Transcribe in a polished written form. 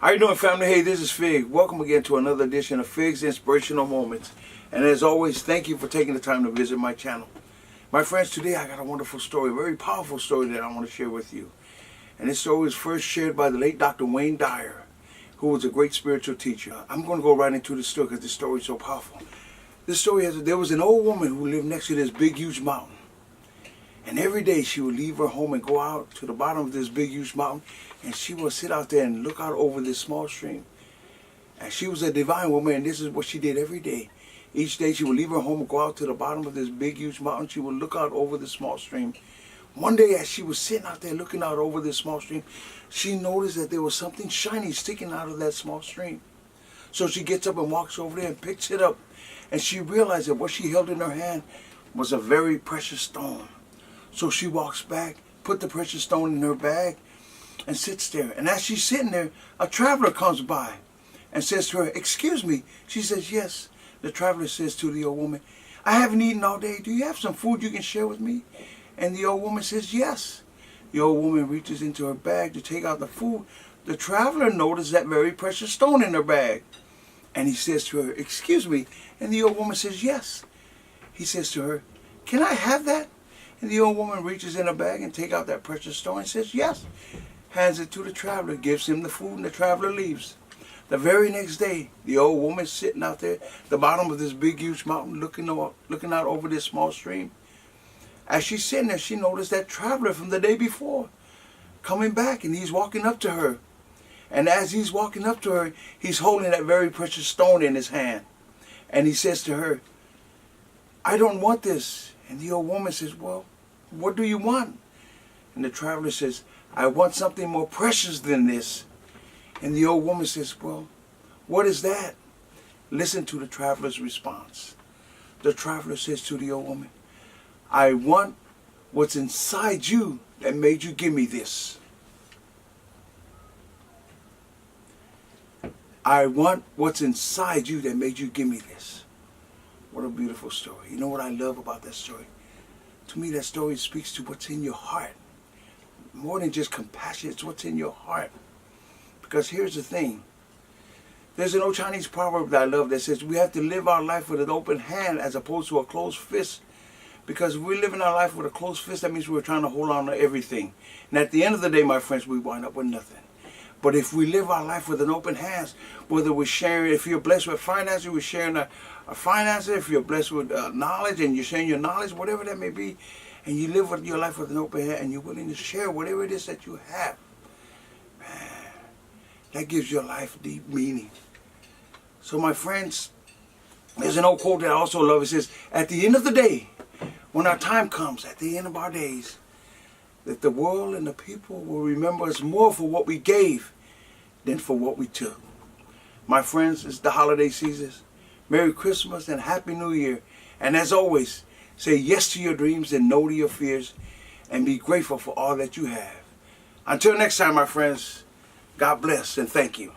How you doing, family? Hey, this is Fig. Welcome again to another edition of Fig's Inspirational Moments. And as always, thank you for taking the time to visit my channel. My friends, today I got a wonderful story, a very powerful story that I want to share with you. And this story was first shared by the late Dr. Wayne Dyer, who was a great spiritual teacher. I'm going to go right into the story because this story is so powerful. This story has, there was an old woman who lived next to this big, huge mountain. And every day she would leave her home and go out to the bottom of this big, huge mountain. And she would sit out there and look out over this small stream. And she was a divine woman, and this is what she did every day. Each day she would leave her home and go out to the bottom of this big, huge mountain. She would look out over the small stream. One day as she was sitting out there looking out over this small stream, she noticed that there was something shiny sticking out of that small stream. So she gets up and walks over there and picks it up. And she realized that what she held in her hand was a very precious stone. So she walks back, put the precious stone in her bag, and sits there. And as she's sitting there, a traveler comes by and says to her, "Excuse me." She says, "Yes." The traveler says to the old woman, "I haven't eaten all day. Do you have some food you can share with me?" And the old woman says, "Yes." The old woman reaches into her bag to take out the food. The traveler noticed that very precious stone in her bag. And he says to her, "Excuse me." And the old woman says, "Yes." He says to her, "Can I have that?" And the old woman reaches in her bag and takes out that precious stone and says, "Yes." Hands it to the traveler, gives him the food, and the traveler leaves. The very next day, the old woman's sitting out there at the bottom of this big, huge mountain looking out over this small stream. As she's sitting there, she noticed that traveler from the day before coming back, and he's walking up to her. And as he's walking up to her, he's holding that very precious stone in his hand. And he says to her, "I don't want this." And the old woman says, "Well, what do you want?" And the traveler says, "I want something more precious than this." And the old woman says, "Well, what is that?" Listen to the traveler's response. The traveler says to the old woman, "I want what's inside you that made you give me this. I want what's inside you that made you give me this." What a beautiful story. You know what I love about that story? To me, that story speaks to what's in your heart. More than just compassion, it's what's in your heart. Because here's the thing. There's an old Chinese proverb that I love that says we have to live our life with an open hand as opposed to a closed fist. Because if we live in our life with a closed fist, that means we're trying to hold on to everything. And at the end of the day, my friends, we wind up with nothing. But if we live our life with an open hand, whether we're sharing, if you're blessed with finances, we're sharing our finances. If you're blessed with knowledge and you're sharing your knowledge, whatever that may be, and you live with your life with an open hand and you're willing to share whatever it is that you have, man, that gives your life deep meaning. So my friends, there's an old quote that I also love. It says, "At the end of the day, when our time comes, at the end of our days, that the world and the people will remember us more for what we gave than for what we took." My friends, it's the holiday season. Merry Christmas and Happy New Year. And as always, say yes to your dreams and no to your fears, and be grateful for all that you have. Until next time, my friends, God bless and thank you.